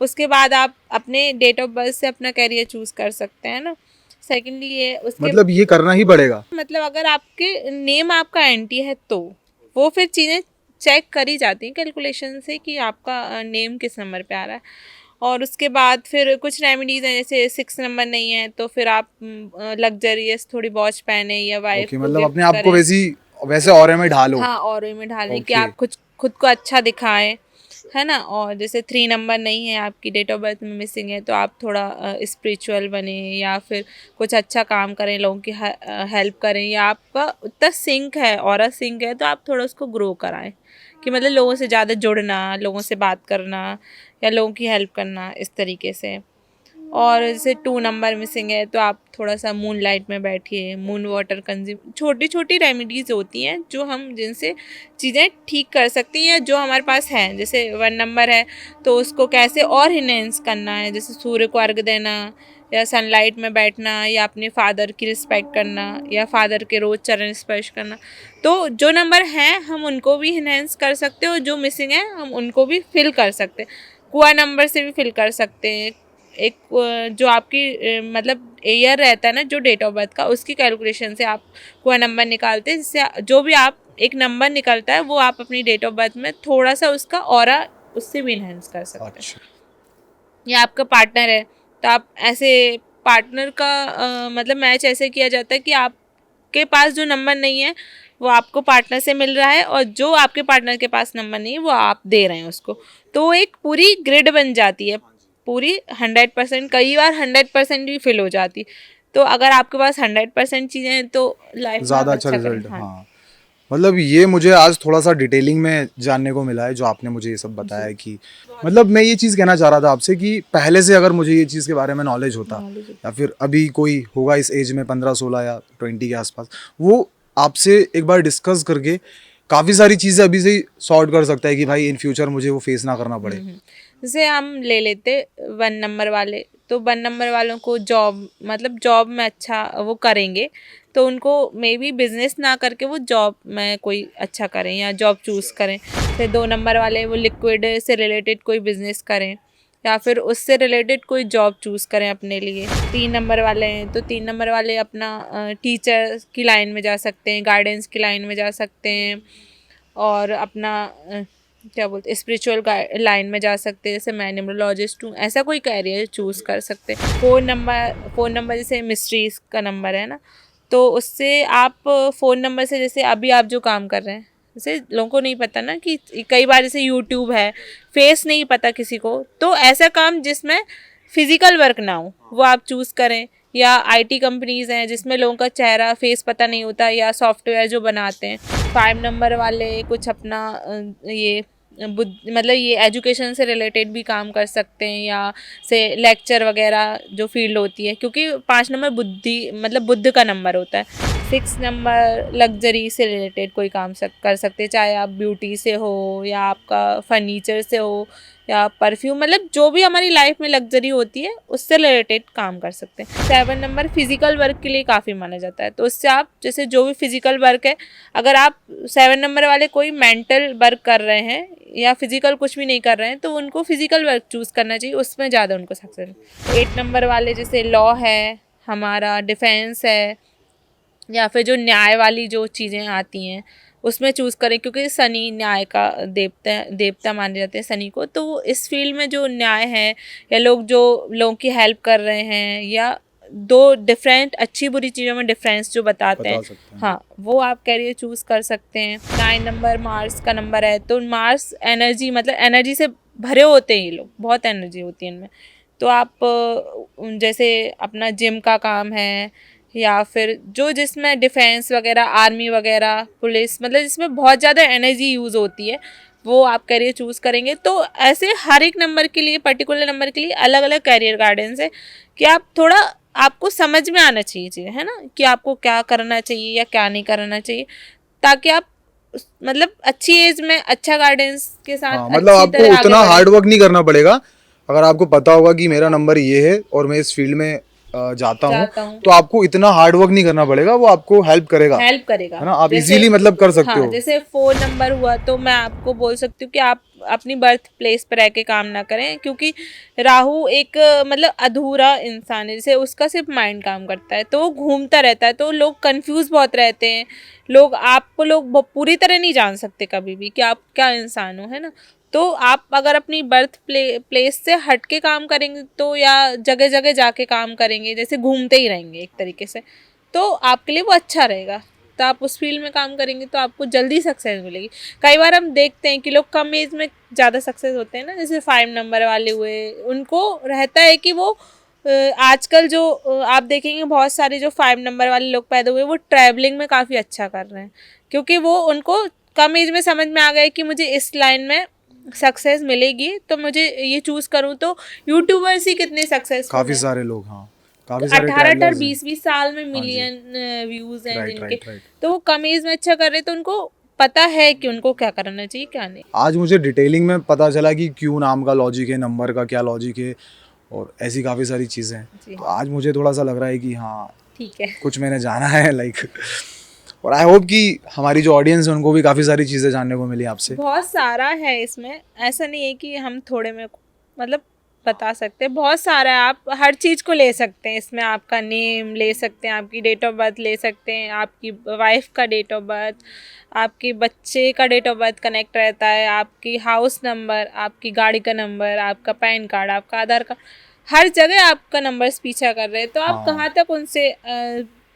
उसके बाद आप अपने डेट ऑफ बर्थ से अपना कैरियर चूज़ कर सकते हैं ना। सेकेंडली ये उसके मतलब ये करना ही पड़ेगा। मतलब अगर आपके नेम आपका एंटी है तो वो फिर चीज़ें चेक करी जाती हैं कैलकुलेशन से कि आपका नेम किस नंबर पे आ रहा है। और उसके बाद फिर कुछ रेमेडीज हैं, जैसे 6 नंबर नहीं है तो फिर आप लग्जरियस थोड़ी वॉच पहने या वाइफ ओके, को मतलब गिफ्ट अपने आप को करें। वैसे ऑरे में ढालो। हाँ, और में ढालें कि ओके। आप खुद को अच्छा दिखाएं, है ना। और जैसे 3 नंबर नहीं है आपकी डेट ऑफ बर्थ में मिसिंग है तो आप थोड़ा स्पिरिचुअल बने, या फिर कुछ अच्छा काम करें, लोगों की हेल्प करें, या आपका उतना सिंक है, ऑरा सिंक है तो आप थोड़ा उसको ग्रो कराएं कि मतलब लोगों से ज़्यादा जुड़ना, लोगों से बात करना या लोगों की हेल्प करना, इस तरीके से। और जैसे 2 नंबर मिसिंग है तो आप थोड़ा सा मून लाइट में बैठिए, मून वाटर कंज्यूम, छोटी छोटी रेमेडीज़ होती हैं जो हम जिनसे चीज़ें ठीक कर सकते हैं या जो हमारे पास हैं। जैसे 1 नंबर है तो उसको कैसे और इनहेंस करना है, जैसे सूर्य को अर्घ देना, या सनलाइट में बैठना, या अपने फादर की रिस्पेक्ट करना, या फादर के रोज़ चरण स्पर्श करना। तो जो नंबर हैं हम उनको भी इनहेंस कर सकते हैं और जो मिसिंग है हम उनको भी फिल कर सकते हैं। कुआ नंबर से भी फिल कर सकते हैं। एक जो आपकी मतलब ईयर रहता है ना जो डेट ऑफ बर्थ का, उसकी कैलकुलेशन से आप कोई नंबर निकालते हैं, जिससे जो भी आप एक नंबर निकलता है वो आप अपनी डेट ऑफ बर्थ में थोड़ा सा उसका ऑरा उससे भी इनहेंस कर सकते हैं। अच्छा। या आपका पार्टनर है तो आप ऐसे पार्टनर का मतलब मैच ऐसे किया जाता है कि आपके पास जो नंबर नहीं है वो आपको पार्टनर से मिल रहा है, और जो आपके पार्टनर के पास नंबर नहीं है वो आप दे रहे हैं उसको। तो एक पूरी ग्रिड बन जाती है, पूरी 100%, कई बार 100% भी फिल हो जाती। तो अगर आपके पास 100% चीज़ें हैं तो लाइफ में आप ज़्यादा अच्छा अच्छा करें। रिजल्ट। हाँ, मतलब ये मुझे आज थोड़ा सा डिटेलिंग में जानने को मिला है जो आपने मुझे ये सब बताया है कि मतलब मैं ये चीज़ कहना चाह रहा था आपसे कि पहले से अगर मुझे ये चीज़ के बारे में नॉलेज होता, या फिर अभी कोई होगा इस एज में 15-16 या 20 के आसपास, वो आपसे एक बार डिस्कस करके काफ़ी सारी चीज़ें अभी से ही सॉर्ट कर सकता है कि भाई इन फ्यूचर मुझे वो फेस ना करना पड़े। जैसे हम ले लेते 1 नंबर वाले, तो 1 नंबर वालों को जॉब, मतलब जॉब में अच्छा वो करेंगे तो उनको मे बी बिजनेस ना करके वो जॉब में कोई अच्छा करें या जॉब चूज़ करें। फिर 2 नंबर वाले वो लिक्विड से रिलेटेड कोई बिजनेस करें या फिर उससे रिलेटेड कोई जॉब चूज़ करें अपने लिए। 3 नंबर वाले हैं तो 3 नंबर वाले अपना टीचर की लाइन में जा सकते हैं, गाइडेंस की लाइन में जा सकते हैं, और अपना क्या बोलते हैं स्पिरिचुअल लाइन में जा सकते हैं। जैसे मैं न्यूमरोलॉजिस्ट हूँ, ऐसा कोई कैरियर चूज़ कर सकते हैं। 4 नंबर जैसे मिस्ट्रीज का नंबर है ना, तो उससे आप 4 नंबर से, जैसे अभी आप जो काम कर रहे हैं, जैसे लोगों को नहीं पता ना कि कई बार जैसे यूट्यूब है, फेस नहीं पता किसी को, तो ऐसा काम जिसमें फिजिकल वर्क ना हो वो आप चूज़ करें। या आईटी कंपनीज हैं जिसमें लोगों का चेहरा फेस पता नहीं होता, या सॉफ्टवेयर जो बनाते हैं। 5 नंबर वाले कुछ अपना ये मतलब ये एजुकेशन से रिलेटेड भी काम कर सकते हैं, या से लेक्चर वगैरह जो फील्ड होती है, क्योंकि 5 नंबर बुद्धि मतलब बुद्ध का नंबर होता है। 6 नंबर लग्जरी से रिलेटेड कोई काम कर सकते हैं, चाहे आप ब्यूटी से हो या आपका फर्नीचर से हो या परफ्यूम, मतलब जो भी हमारी लाइफ में लग्जरी होती है उससे रिलेटेड काम कर सकते हैं। 7 नंबर फिजिकल वर्क के लिए काफ़ी माना जाता है, तो उससे आप जैसे जो भी फिजिकल वर्क है, अगर आप 7 नंबर वाले कोई मेंटल वर्क कर रहे हैं या फिजिकल कुछ भी नहीं कर रहे हैं तो उनको फिजिकल वर्क चूज़ करना चाहिए, उसमें ज़्यादा उनको सक्सेस। 8 नंबर वाले जैसे लॉ है, हमारा डिफेंस है, या फिर जो न्याय वाली जो चीज़ें आती हैं उसमें चूज़ करें, क्योंकि शनि न्याय का देवता माने जाते हैं शनि को। तो वो इस फील्ड में जो न्याय है, या लोग जो लोगों की हेल्प कर रहे हैं, या दो डिफरेंट अच्छी बुरी चीज़ों में डिफरेंस जो बताते हैं, हाँ, वो आप कैरियर चूज़ कर सकते हैं। 9 नंबर मार्स का नंबर है, तो मार्स एनर्जी, मतलब एनर्जी से भरे होते हैं ये लोग, बहुत एनर्जी होती है इनमें। तो आप जैसे अपना जिम का काम है, या फिर जो जिसमें डिफेंस वगैरह, आर्मी वगैरह, पुलिस, मतलब जिसमें बहुत ज़्यादा एनर्जी यूज़ होती है, वो आप कैरियर चूज़ करेंगे। तो ऐसे हर एक नंबर के लिए, पर्टिकुलर नंबर के लिए अलग अलग कैरियर गाइडेंस है कि आप थोड़ा, आपको समझ में आना चाहिए चीज़ें, है ना, कि आपको क्या करना चाहिए या क्या नहीं करना चाहिए, ताकि आप मतलब अच्छी एज में अच्छा गाइडेंस के साथ मतलब आपको उतना हार्ड वर्क नहीं करना पड़ेगा। अगर आपको पता होगा कि मेरा नंबर ये है और मैं इस फील्ड में जाता हूँ, तो आपको इतना हार्ड वर्क नहीं करना पड़ेगा, वो आपको हेल्प करेगा, है ना, आप इजीली मतलब कर सकते हो। जैसे 4 नंबर हुआ तो मैं आपको बोल सकती हूँ कि आप अपनी बर्थ प्लेस पर रह के काम ना करें, क्योंकि राहु एक मतलब अधूरा इंसान है, जैसे उसका सिर्फ माइंड काम करता है, तो वो घूमता रहता है, तो लोग कंफ्यूज बहुत रहते हैं। लोग पूरी तरह नहीं जान सकते कभी भी कि आप क्या इंसान हो, है ना। तो आप अगर अपनी बर्थ प्लेस से हट के काम करेंगे, तो या जगह जगह जाके काम करेंगे, जैसे घूमते ही रहेंगे एक तरीके से, तो आपके लिए वो अच्छा रहेगा। तो आप उस फील्ड में काम करेंगे तो आपको जल्दी सक्सेस मिलेगी। कई बार हम देखते हैं कि लोग कम एज में ज़्यादा सक्सेस होते हैं ना, जैसे 5 नंबर वाले हुए, उनको रहता है कि वो आजकल जो आप देखेंगे बहुत सारे जो 5 नंबर वाले लोग पैदा हुए, वो ट्रैवलिंग में काफ़ी अच्छा कर रहे हैं, क्योंकि वो उनको कम एज में समझ में आ गया कि मुझे इस लाइन में सक्सेस मिलेगी, तो मुझे ये चूज करूँ। तो यूट्यूबर्स ही कितने सक्सेसफुल काफी हैं। सारे लोग, हाँ, काफी तो सारे 18 20 साल में मिलियन व्यूज हैं राइट जिनके, राइट राइट। तो वो कम एज में अच्छा कर रहे, तो उनको पता है कि उनको क्या करना चाहिए क्या नहीं। आज मुझे डिटेलिंग में पता चला कि क्यों नाम का लॉजिक है, नंबर का क्या लॉजिक है, और ऐसी काफ़ी सारी चीज़ें हैं। तो आज मुझे थोड़ा सा लग रहा है कि हाँ ठीक है, कुछ मैंने जाना है लाइक, और आई होप कि हमारी जो ऑडियंस है उनको भी काफ़ी सारी चीज़ें जानने को मिली आपसे। बहुत सारा है इसमें, ऐसा नहीं है कि हम थोड़े में मतलब बता सकते हैं, बहुत सारा है। आप हर चीज़ को ले सकते हैं इसमें, आपका नेम ले सकते हैं, आपकी डेट ऑफ बर्थ ले सकते हैं, आपकी वाइफ का डेट ऑफ बर्थ, आपके बच्चे का डेट ऑफ बर्थ कनेक्ट रहता है, आपकी हाउस नंबर, आपकी गाड़ी का नंबर, आपका पैन कार्ड, आपका आधार कार्ड, हर जगह आपका नंबर्स पीछा कर रहे हैं, तो आप हाँ। कहाँ तक उनसे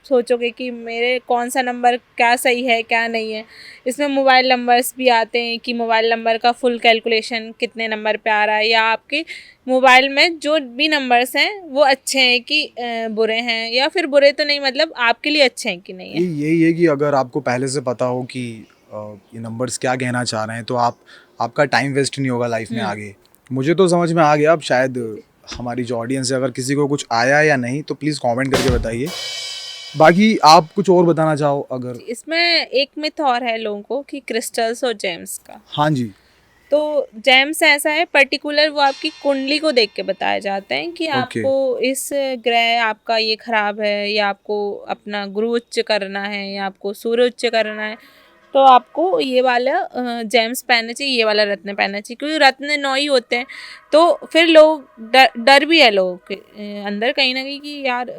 सोचोगे कि मेरे कौन सा नंबर क्या सही है क्या नहीं है। इसमें मोबाइल नंबर्स भी आते हैं कि मोबाइल नंबर का फुल कैलकुलेशन कितने नंबर पे आ रहा है, या आपके मोबाइल में जो भी नंबर्स हैं वो अच्छे हैं कि बुरे हैं, या फिर बुरे तो नहीं मतलब आपके लिए अच्छे हैं कि नहीं है। यही है कि अगर आपको पहले से पता हो कि ये नंबर्स क्या कहना चाह रहे हैं तो आपका टाइम वेस्ट नहीं होगा लाइफ में आगे। मुझे तो समझ में आ गया। अब शायद हमारी जो ऑडियंस है, अगर किसी को कुछ आया या नहीं तो प्लीज़ कमेंट करके बताइए। बाकी आप कुछ और बताना चाहो अगर। इसमें एक मिथ और है लोगों को कि क्रिस्टल्स और जेम्स का। हाँ जी। तो जेम्स ऐसा है पर्टिकुलर, वो आपकी कुंडली को देख के बताए जाते हैं कि आपको इस ग्रह आपका ये खराब है, या आपको अपना गुरु उच्च करना है, या आपको सूर्य उच्च करना है, तो आपको ये वाला जेम्स पहनना चाहिए, ये वाला रत्न पहनना चाहिए। क्योंकि रत्न 9 ही होते हैं, तो फिर लोग डर भी है लोगों के अंदर कहीं ना कहीं कि यार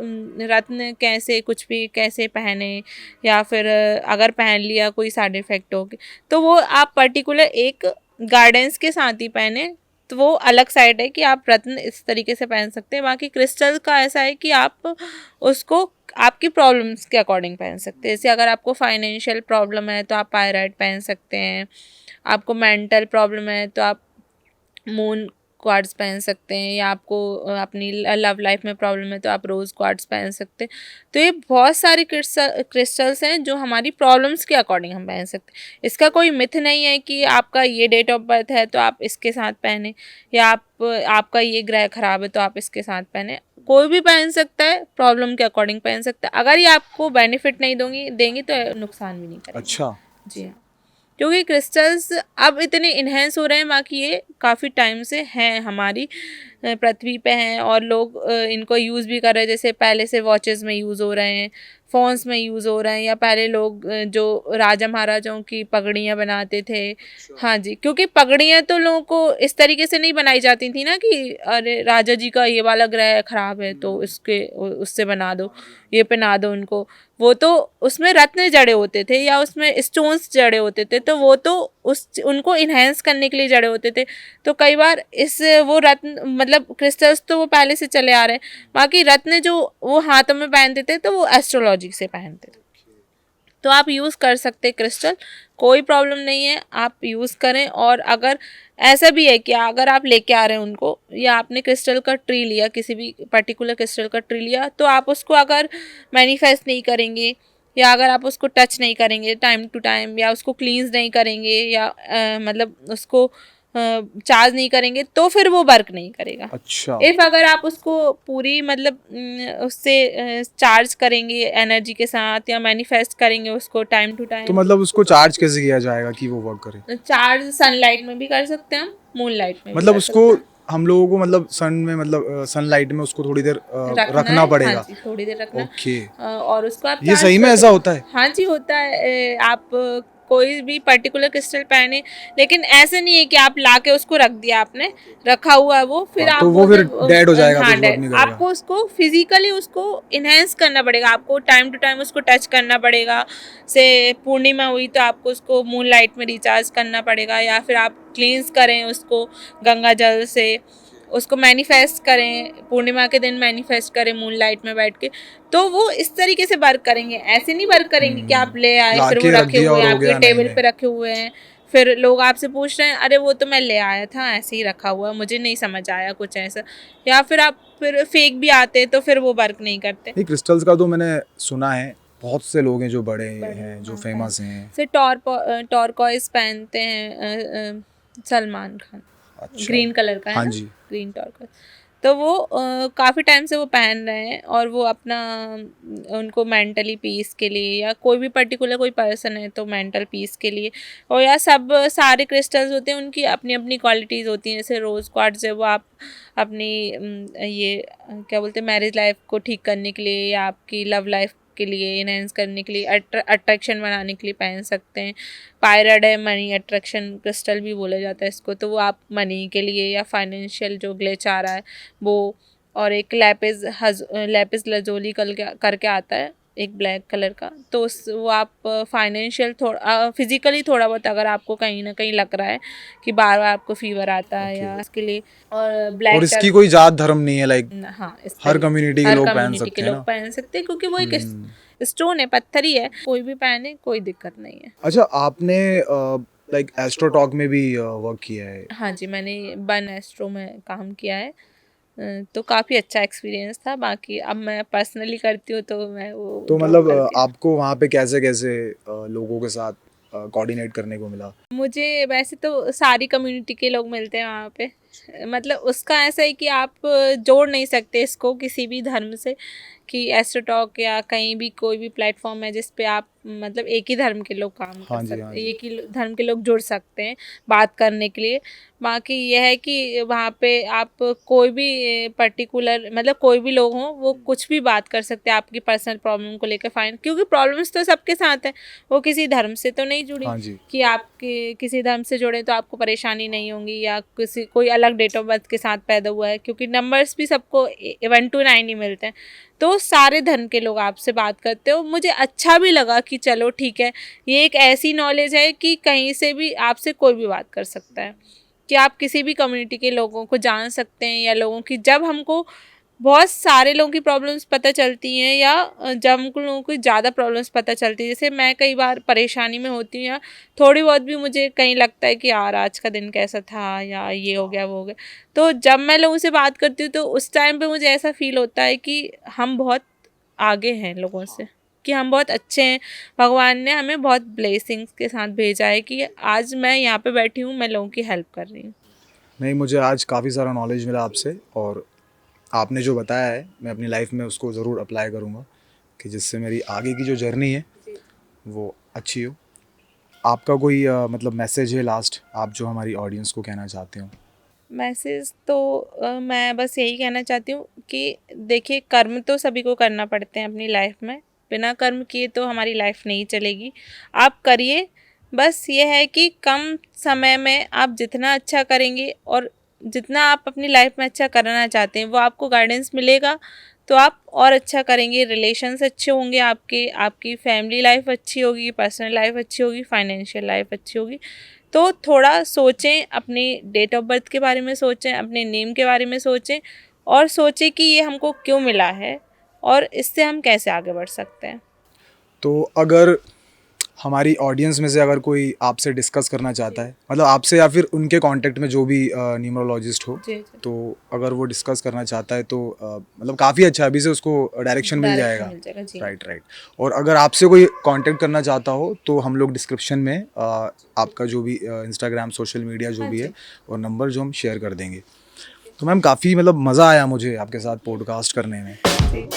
रत्न कैसे कुछ भी कैसे पहने, या फिर अगर पहन लिया कोई साइड इफेक्ट हो गए, तो वो आप पर्टिकुलर एक गार्डेंस के साथ ही पहने, तो वो अलग साइड है कि आप रत्न इस तरीके से पहन सकते हैं। बाकी क्रिस्टल का ऐसा है कि आप उसको आपकी प्रॉब्लम्स के अकॉर्डिंग पहन सकते हैं। जैसे अगर आपको फाइनेंशियल प्रॉब्लम है तो आप पायराइट पहन सकते हैं, आपको मेंटल प्रॉब्लम है तो आप मून क्वार्ट्स पहन सकते हैं, या आपको अपनी लव लाइफ में प्रॉब्लम है तो आप रोज़ क्वार्ट्स पहन सकते हैं। तो ये बहुत सारे क्रिस्टल्स हैं जो हमारी प्रॉब्लम्स के अकॉर्डिंग हम पहन सकते हैं। इसका कोई मिथ नहीं है कि आपका ये डेट ऑफ बर्थ है तो आप इसके साथ पहने, या आपका ये ग्रह खराब है तो आप इसके साथ पहने। कोई भी पहन सकता है, प्रॉब्लम के अकॉर्डिंग पहन सकता है। अगर ये आपको बेनिफिट नहीं देंगी तो नुकसान भी नहीं करेंगे। अच्छा। जी हाँ, क्योंकि क्रिस्टल्स अब इतने इन्हेंस हो रहे हैं, बाकी ये काफ़ी टाइम से हैं हमारी पृथ्वी पे हैं, और लोग इनको यूज़ भी कर रहे हैं। जैसे पहले से वॉचेस में यूज़ हो रहे हैं, फ़ोन्स में यूज़ हो रहे हैं, या पहले लोग जो राजा महाराजाओं की पगड़ियाँ बनाते थे। हाँ जी, क्योंकि पगड़ियाँ तो लोगों को इस तरीके से नहीं बनाई जाती थी ना कि अरे राजा जी का ये वाला ग्रह खराब है तो उससे बना दो, ये पहना दो उनको। वो तो उसमें रत्न जड़े होते थे या उसमें स्टोन्स जड़े होते थे, तो वो तो उनको इन्हेंस करने के लिए जड़े होते थे। तो कई बार वो रत्न मतलब क्रिस्टल्स तो वो पहले से चले आ रहे हैं, बाकी रत्न जो वो हाथों में पहनते थे तो वो एस्ट्रोलॉजी से पहनते थे। तो आप यूज़ कर सकते हैं क्रिस्टल, कोई प्रॉब्लम नहीं है, आप यूज़ करें। और अगर ऐसा भी है कि अगर आप लेके आ रहे हैं उनको, या आपने क्रिस्टल का ट्री लिया, किसी भी पर्टिकुलर क्रिस्टल का ट्री लिया, तो आप उसको अगर मैनिफेस्ट नहीं करेंगे, या अगर आप उसको टच नहीं करेंगे टाइम टू टाइम, या उसको क्लींस नहीं करेंगे, या मतलब उसको चार्ज नहीं करेंगे, तो फिर वो वर्क नहीं करेगा। अच्छा। इफ़ अगर आप उसको पूरी मतलब उससे चार्ज करेंगे एनर्जी के साथ, या मैनिफेस्ट करेंगे उसको टाइम टू तो टाइम। मतलब उसको चार्ज कैसे किया जाएगा कि वो वर्क करे? चार्ज सनलाइट में भी कर सकते हैं हम, मूनलाइट में भी मतलब कर उसको सकते हैं। हम लोगों को मतलब सन में मतलब सनलाइट में उसको थोड़ी देर रखना है, पड़ेगा। हाँ जी, थोड़ी देर रखना है। ओके। और उसको आप ये चार्ज सही में कर ऐसा सकते होता है? हाँ जी, होता है। आप कोई भी पर्टिकुलर क्रिस्टल पहने, लेकिन ऐसे नहीं है कि आप लाके उसको रख दिया, आपने रखा हुआ है वो, फिर हाँ, आप तो वो बोलते फिर डेड हो जाएगा, हाँ कुछ वर्क नहीं करेगा। आपको उसको फिजिकली उसको इन्हेंस करना पड़ेगा, आपको टाइम टू टाइम उसको टच करना पड़ेगा। से पूर्णिमा हुई तो आपको उसको मून लाइट में रिचार्ज करना पड़ेगा, या फिर आप क्लींस करें उसको गंगा जल से, उसको मैनिफेस्ट करें, पूर्णिमा के दिन मैनिफेस्ट करें मून लाइट में बैठ के, तो वो इस तरीके से वर्क करेंगे। ऐसे नहीं वर्क करेंगे कि आप ले आए फिर वो लाके रख रखे दिया हुए और हैं हो आपके गया, नहीं टेबल नहीं। पे रखे हुए हैं, फिर लोग आपसे पूछ रहे हैं अरे वो तो मैं ले आया था ऐसे ही रखा हुआ, मुझे नहीं समझ आया कुछ ऐसा, या फिर आप फिर फेक भी आते तो फिर वो वर्क नहीं करते। नहीं, क्रिस्टल्स का तो मैंने सुना है, बहुत से लोग हैं जो बड़े हैं, जो हाँ, फेमस हैं। से टॉर्कॉइस पहनते हैं सलमान खान, अच्छा। ग्रीन कलर का है हाँ ना, जी। ग्रीन टॉर्कॉइस। तो वो काफ़ी टाइम से वो पहन रहे हैं, और वो अपना उनको मेंटली पीस के लिए, या कोई भी पर्टिकुलर कोई पर्सन है तो मेंटल पीस के लिए, और या सब सारे क्रिस्टल्स होते हैं उनकी अपनी अपनी क्वालिटीज़ होती हैं। जैसे रोज़ क्वार्ट्ज है वो आप अपनी ये क्या बोलते हैं मैरिज लाइफ को ठीक करने के लिए, या आपकी लव लाइफ के लिए इनहेंस करने के लिए, अट्रैक्शन बनाने के लिए पहन सकते हैं। पायराइड है, मनी अट्रैक्शन क्रिस्टल भी बोला जाता है इसको, तो वो आप मनी के लिए या फाइनेंशियल जो ग्लिच आ रहा है वो। और एक लैपिस लजोली करके आता है, एक ब्लैक कलर का, तो वो आप फाइनेंशियल थोड़ा फिजिकली थोड़ा बहुत अगर आपको कहीं ना कहीं लग रहा है कि बार बार आपको फीवर आता है या इसके लिए, और ब्लैक और इसकी कोई जात धर्म नहीं है, लाइक हाँ, इस हर कम्युनिटी के हर लोग पहन कम्युनिटी सकते के हैं लोग ना। पहन सकते हैं, क्योंकि वो एक स्टोन है, पत्थर ही है, कोई भी पहने कोई दिक्कत नहीं है। अच्छा, आपने लाइक एस्ट्रो टॉक में भी वर्क किया है? हाँ जी, मैंने बन एस्ट्रो में काम किया है, तो काफ़ी अच्छा एक्सपीरियंस था। बाकी अब मैं पर्सनली करती हूँ तो मैं वो तो ड्रॉप मतलब करती हूँ। आपको वहाँ पे कैसे कैसे लोगों के साथ कोऑर्डिनेट करने को मिला? मुझे वैसे तो सारी कम्युनिटी के लोग मिलते हैं वहाँ पे, मतलब उसका ऐसा है कि आप जोड़ नहीं सकते इसको किसी भी धर्म से, कि एस्ट्रो टॉक या कहीं भी कोई भी प्लेटफॉर्म है जिस पे आप मतलब एक ही धर्म के लोग काम कर हाँ जी, सकते हाँ हैं, जी। एक ही धर्म के लोग जुड़ सकते हैं बात करने के लिए। बाकी यह है कि वहाँ पे आप कोई भी पर्टिकुलर मतलब कोई भी लोग हों, वो कुछ भी बात कर सकते हैं आपकी पर्सनल प्रॉब्लम को लेकर, फाइन, क्योंकि प्रॉब्लम्स तो सबके साथ हैं, वो किसी धर्म से तो नहीं जुड़ी हाँ जी। कि आपके किसी धर्म से जुड़े तो आपको परेशानी नहीं होगी, या किसी कोई अलग डेट ऑफ बर्थ के साथ पैदा हुआ है, क्योंकि नंबर्स भी सबको 1 to 9 ही मिलते हैं। तो सारे धर्म के लोग आपसे बात करते हो, मुझे अच्छा भी लगा कि चलो ठीक है, ये एक ऐसी नॉलेज है कि कहीं से भी आपसे कोई भी बात कर सकता है, कि आप किसी भी कम्युनिटी के लोगों को जान सकते हैं, या लोगों की जब हमको बहुत सारे लोगों की प्रॉब्लम्स पता चलती हैं, या जब हमको लोगों की ज़्यादा प्रॉब्लम्स पता चलती है, जैसे मैं कई बार परेशानी में होती हूँ, या थोड़ी बहुत भी मुझे कहीं लगता है कि यार आज का दिन कैसा था, या ये हो गया वो हो गया, तो जब मैं लोगों से बात करती हूँ तो उस टाइम पे मुझे ऐसा फील होता है कि हम बहुत आगे हैं लोगों से, कि हम बहुत अच्छे हैं, भगवान ने हमें बहुत ब्लेसिंग्स के साथ भेजा है कि आज मैं यहाँ पे बैठी हूँ, मैं लोगों की हेल्प कर रही हूँ। नहीं, मुझे आज काफ़ी सारा नॉलेज मिला आपसे, और आपने जो बताया है मैं अपनी लाइफ में उसको ज़रूर अप्लाई करूँगा, कि जिससे मेरी आगे की जो जर्नी है वो अच्छी हो। आपका कोई मतलब मैसेज है लास्ट, आप जो हमारी ऑडियंस को कहना चाहते हो? मैसेज तो मैं बस यही कहना चाहती हूँ कि देखिए, कर्म तो सभी को करना पड़ते हैं अपनी लाइफ में, बिना कर्म किए तो हमारी लाइफ नहीं चलेगी। आप करिए, बस ये है कि कम समय में आप जितना अच्छा करेंगे और जितना आप अपनी लाइफ में अच्छा करना चाहते हैं वो आपको गाइडेंस मिलेगा, तो आप और अच्छा करेंगे, रिलेशंस अच्छे होंगे आपके, आपकी फैमिली लाइफ अच्छी होगी, पर्सनल लाइफ अच्छी होगी, फाइनेंशियल लाइफ अच्छी होगी। तो थोड़ा सोचें, अपनी डेट ऑफ बर्थ के बारे में सोचें, अपने नेम के बारे में सोचें, और सोचें कि ये हमको क्यों मिला है और इससे हम कैसे आगे बढ़ सकते हैं। तो अगर हमारी ऑडियंस में से अगर कोई आपसे डिस्कस करना चाहता है, मतलब आपसे या फिर उनके कांटेक्ट में जो भी न्यूमरोलॉजिस्ट हो, जी जी, तो अगर वो डिस्कस करना चाहता है तो मतलब काफ़ी अच्छा, अभी से उसको डायरेक्शन मिल डायरेक्शन जाएगा। मिल जाएगा जी। Right, right. और अगर आपसे कोई कांटेक्ट करना चाहता हो तो हम लोग डिस्क्रिप्शन में आपका जो भी इंस्टाग्राम, सोशल मीडिया जो हाँ भी जी। है, और नंबर जो हम शेयर कर देंगे। तो मैम काफ़ी मतलब मज़ा आया मुझे आपके साथ पॉडकास्ट करने में। जी।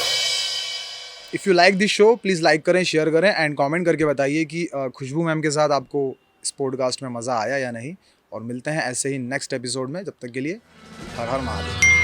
If you like this show, please like करें, शेयर करें, एंड कमेंट करके बताइए कि खुशबू मैम के साथ आपको इस पॉडकास्ट में मज़ा आया या नहीं। और मिलते हैं ऐसे ही नेक्स्ट एपिसोड में, जब तक के लिए हर हर महादेव।